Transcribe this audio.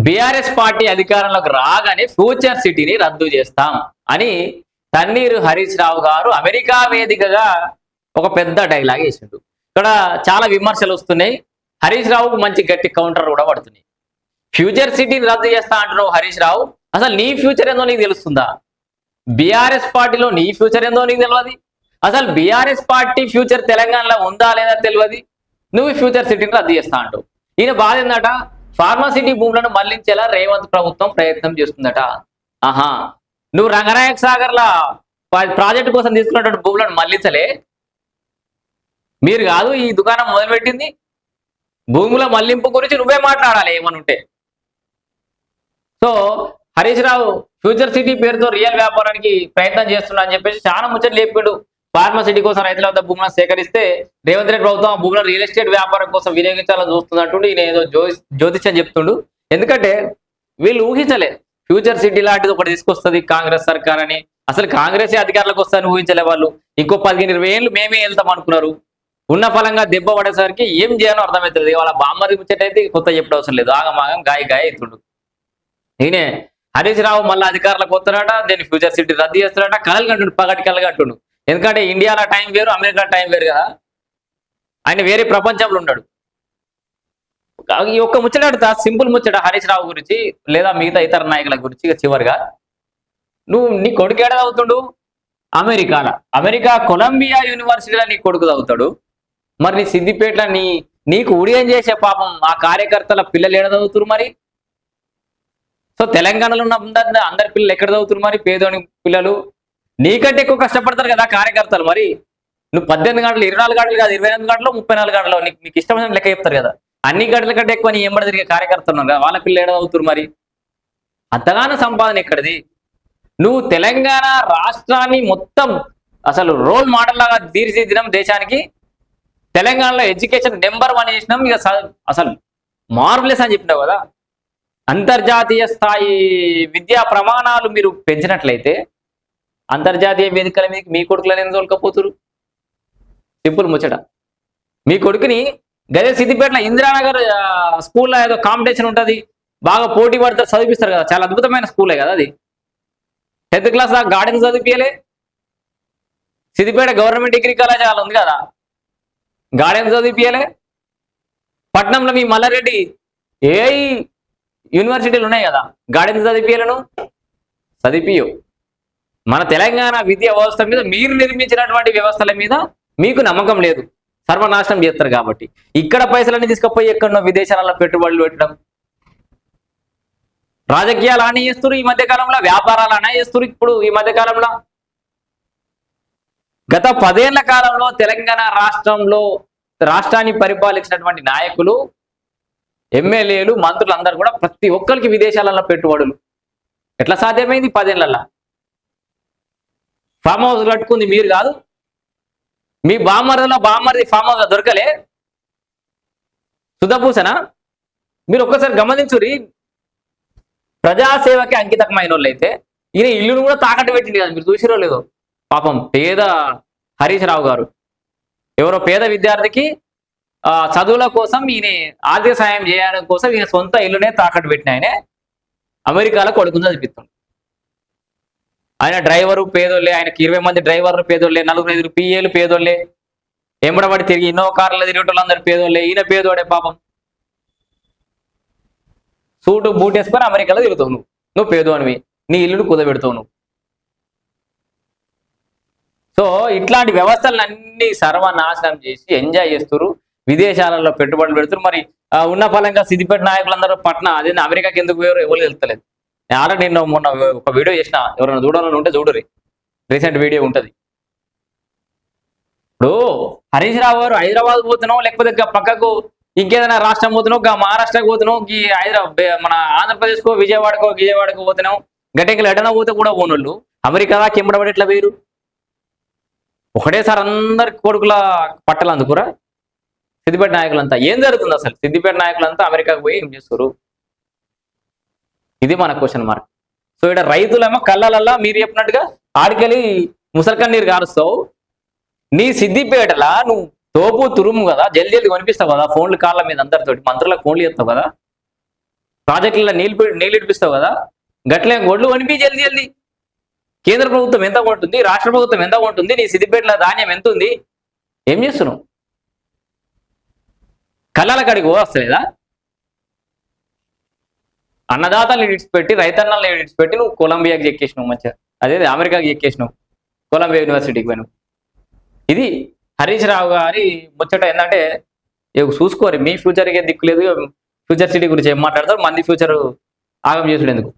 BRS party అధికారంలోకి రాగానే future సిటీని రద్దు చేస్తాం అని తన్నీరు హరీష్ రావు గారు అమెరికా వేదికగా ఒక పెద్ద డైలాగ్ వేసిండు. ఇక్కడ చాలా విమర్శలు వస్తున్నాయి. హరీష్ రావుకు మంచి గట్టి కౌంటర్ కూడా పడుతున్నాయి. ఫ్యూచర్ సిటీని రద్దు చేస్తా అంటున్నావు హరీష్ రావు, అసలు నీ ఫ్యూచర్ ఏందో నీకు తెలుస్తుందా? బీఆర్ఎస్ పార్టీలో నీ ఫ్యూచర్ ఏందో నీకు తెలియదు. అసలు బీఆర్ఎస్ పార్టీ ఫ్యూచర్ తెలంగాణలో ఉందా లేదా తెలియదు. నువ్వు ఫ్యూచర్ సిటీని రద్దు చేస్తా అంటావు. ఈయన బాధ ఏందట, ఫార్మాసిటీ భూములను మళ్లించేలా రేవంత్ ప్రభుత్వం ప్రయత్నం చేస్తుందట. ఆహా, నువ్వు రంగనాయక సాగర్లా ప్రాజెక్టు కోసం తీసుకున్నటువంటి భూములను మళ్లించలే, మీరు కాదు ఈ దుకాణం మొదలుపెట్టింది. భూముల మళ్లింపు గురించి నువ్వే మాట్లాడాలి ఏమనుంటే. So Harish Rao future city పేరుతో రియల్ వ్యాపారానికి ప్రయత్నం చేస్తున్నా అని చెప్పేసి చాలా ముచ్చట్లు చెప్పిండు. ఫార్మాసిటీ కోసం రైతుల వద్ద భూములను సేకరిస్తే రేవంత్ రెడ్డి ప్రభుత్వం ఆ భూములను రియల్ ఎస్టేట్ వ్యాపారం కోసం వినియోగించాలని చూస్తున్నట్టు ఈయన ఏదో జ్యోతిష్యం చెప్తుండు. ఎందుకంటే వీళ్ళు ఊహించలే ఫ్యూచర్ సిటీ లాంటిది ఒకటి తీసుకొస్తుంది కాంగ్రెస్ సర్కార్ అని. అసలు కాంగ్రెస్ అధికారులకు వస్తారని ఊహించలే వాళ్ళు. ఇంకో 15-20 ఏళ్ళు మేమే వెళ్తాం అనుకున్నారు. ఉన్న ఫలంగా దెబ్బ పడేసరికి ఏం చేయాలో అర్థమవుతుంది. వాళ్ళ బామ్మది ముచ్చటైతే కొత్త చెప్పడం అవసరం లేదు, ఆగమాగం గాయ అవుతుండు. ఈయనే హరీష్ రావు మళ్ళీ అధికారులకు వస్తున్నాడ, దీన్ని ఫ్యూచర్ సిటీ రద్దు చేస్తున్నాడ, కలగంటుండు, పగటి కలగంటుండు. ఎందుకంటే ఇండియాలో టైం వేరు, అమెరికా టైం వేరు కదా, ఆయన వేరే ప్రపంచంలో ఉన్నాడు. ఈ ఒక్క ముచ్చట సింపుల్ ముచ్చట హరీష్ రావు గురించి లేదా మిగతా ఇతర నాయకుల గురించి. చివరిగా నీ కొడుకు ఏడా చదువుతుండు? అమెరికా కొలంబియా యూనివర్సిటీలో నీ కొడుకు చదువుతాడు. మరి నీ సిద్దిపేటలో నీకు ఉడియం చేసే పాపం ఆ కార్యకర్తల పిల్లలు ఏడ చదువుతున్నారు మరి? సో తెలంగాణలో ఉన్న అందరి పిల్లలు ఎక్కడ చదువుతున్నారు మరి? పేదోని పిల్లలు నీకంటే ఎక్కువ కష్టపడతారు కదా కార్యకర్తలు. మరి నువ్వు 18 గంటలు 24 గంటలు కాదు, 28 గంటలు 34 గంటలు నీకు ఇష్టమైన లెక్క చెప్తారు కదా. అన్ని గంటల కంటే ఎక్కువ నీ ఎంబడి తిరిగే కార్యకర్తలు ఉన్నారు కదా, వాళ్ళ పిల్లలు ఏడ చదువుతున్నారు మరి? అంతగానో సంపాదన ఎక్కడిది? నువ్వు తెలంగాణ రాష్ట్రాన్ని మొత్తం అసలు రోల్ మోడల్ లాగా తీర్చిదిద్దినాం దేశానికి. తెలంగాణలో ఎడ్యుకేషన్ నెంబర్ 1 చేసినాం. ఇక అసలు మార్వలెస్ అని చెప్పినావు కదా. అంతర్జాతీయ స్థాయి విద్యా ప్రమాణాలు మీరు పెంచినట్లయితే అంతర్జాతీయ వేదికల మీద మీ కొడుకులను ఎందుకు తోలుకపోతురు? సింపుల్ ముచ్చట. మీ కొడుకుని గదే సిద్దిపేటలో ఇందిరానగర్ స్కూల్లో ఏదో కాంపిటీషన్ ఉంటుంది, బాగా పోటీ పడతారు, చదివిస్తారు కదా. చాలా అద్భుతమైన స్కూలే కదా అది. 10th క్లాస్ దాకా గార్డెన్ చదివిపియలే. సిద్దిపేట గవర్నమెంట్ డిగ్రీ కళాశాల ఉంది కదా, గార్డెన్ చదివిపియలే. పట్నంలో మీ మల్లారెడ్డి ఏ యూనివర్సిటీలు ఉన్నాయి కదా, గార్డెన్ చదివిపియలను చదివిపియవు. మన తెలంగాణ విద్యా వ్యవస్థ మీద, మీరు నిర్మించినటువంటి వ్యవస్థల మీద మీకు నమ్మకం లేదు, సర్వనాశనం చేస్తారు కాబట్టి ఇక్కడ పైసలన్నీ తీసుకుపోయి ఎక్కడో విదేశాలలో పెట్టుబడులు పెట్టడం. రాజకీయాలు అనే చేస్తారు ఈ మధ్యకాలంలో, వ్యాపారాలు అనే చేస్తారు ఇప్పుడు ఈ మధ్యకాలంలో. గత 10 ఏళ్ల కాలంలో తెలంగాణ రాష్ట్రాన్ని పరిపాలించినటువంటి నాయకులు, ఎమ్మెల్యేలు, మంత్రులు అందరూ కూడా ప్రతి ఒక్కరికి విదేశాలలో పెట్టుబడులు. ఎట్లా సాధ్యమైంది 10 ఏళ్లలో? ఫామ్ హౌస్ కట్టుకుంది మీరు కాదు, మీ బామ్మరిది ఫామ్ హౌస్ దొరకలే, సుధపూసన. మీరు ఒక్కసారి గమనించురి. ప్రజాసేవకి అంకితమైన వాళ్ళు అయితే ఈయన ఇల్లును కూడా తాకట్టు పెట్టింది కదా, మీరు చూసిరో లేదో. పాపం పేద హరీష్ రావు గారు ఎవరో పేద విద్యార్థికి చదువుల కోసం ఈయన ఆర్థిక సాయం చేయడం కోసం ఈయన సొంత ఇల్లునే తాకట్టు పెట్టిన ఆయనే అమెరికాలో కొడుకుని చదివిస్తుంది. ఆయన డ్రైవరు పేదోళ్ళే, ఆయనకి 20 మంది డ్రైవర్లు పేదోళ్ళే, 4-5 పిఏలు పేదోళ్ళే, ఎంబడబడి తిరిగి ఇన్నో కార్లో తిరిగేటోళ్ళు అందరు పేదోళ్ళే. ఈయన పేదోడే పాపం. సూటు బూట్ వేసుకొని అమెరికాలో తిరుగుతావు నువ్వు పేదోనివి, నీ ఇల్లును కుదబెడతావు నువ్వు. సో ఇట్లాంటి వ్యవస్థలన్నీ సర్వనాశనం చేసి ఎంజాయ్ చేస్తారు, విదేశాలలో పెట్టుబడులు పెడుతున్నారు. మరి ఉన్న ఫలంగా సిద్దిపేట నాయకులందరూ అదే అమెరికాకి ఎందుకు పోయారో ఎవరు తెలుస్తలేదు. నేను ఆల్రెడీ మొన్న ఒక వీడియో చేసిన, ఎవరైనా చూడాలని ఉంటే చూడరు, రీసెంట్ వీడియో ఉంటుంది. ఇప్పుడు హరీష్ రావు గారు హైదరాబాద్ పోతున్నావు, లేకపోతే పక్కకు ఇంకేదైనా రాష్ట్రం పోతున్నావు, మహారాష్ట్రకు పోతున్నావు, మన ఆంధ్రప్రదేశ్కో విజయవాడకో పోతున్నావు, గట్టెంకలు ఎడన పోతే కూడా పోనోళ్ళు అమెరికా దాకా ఎంబడబడి ఎట్లా వేరు? ఒకటేసారి అందరి కొడుకుల పట్టలు అందుకురా సిద్దిపేట నాయకులంతా. ఏం జరుగుతుంది అసలు? సిద్దిపేట నాయకులంతా అమెరికాకు పోయి ఏం చేస్తారు? ఇది మన క్వశ్చన్ మార్క్. సో ఇక్కడ రైతులేమో కళ్ళలల్లా మీరు చెప్పినట్టుగా ఆడికెళ్ళి ముసల్కన్ నీరు కారుస్తావు. నీ సిద్దిపేటలా నువ్వు తోపు తురుము కదా, జల్దీ కనిపిస్తావు కదా, ఫోన్లు కాళ్ళ మీద అందరితోటి, మంత్రులకు ఫోన్లు చేస్తావు కదా. ప్రాజెక్టులలో నీళ్ళు ఇడిపిస్తావు కదా, గట్లే ఒడ్లు కొనిపి జల్దీ జల్దీ. కేంద్ర ప్రభుత్వం ఎంత కొంటుంది, రాష్ట్ర ప్రభుత్వం ఎంత కొంటుంది, నీ సిద్దిపేటలో ధాన్యం ఎంత ఉంది, ఏం చేస్తున్నావు? కళ్ళల కాడికి వస్తలేదా? అన్నదాతలు ఇడిచిపెట్టి రైతన్నల్ని ఇడిచిపెట్టి నువ్వు కొలంబియాకి ఎక్కేసినావు, మంచిగా అదే అమెరికాకి ఎక్కేసినావు, కొలంబియా యూనివర్సిటీకి పోయినావు. ఇది హరీష్ రావు గారి ముచ్చట. ఏంటంటే చూసుకోరు, మీ ఫ్యూచర్కి ఏం దిక్కులేదు, ఫ్యూచర్ సిటీ గురించి ఏం మాట్లాడతారు, మంది ఫ్యూచర్ ఆగం చేసుడు ఎందుకు?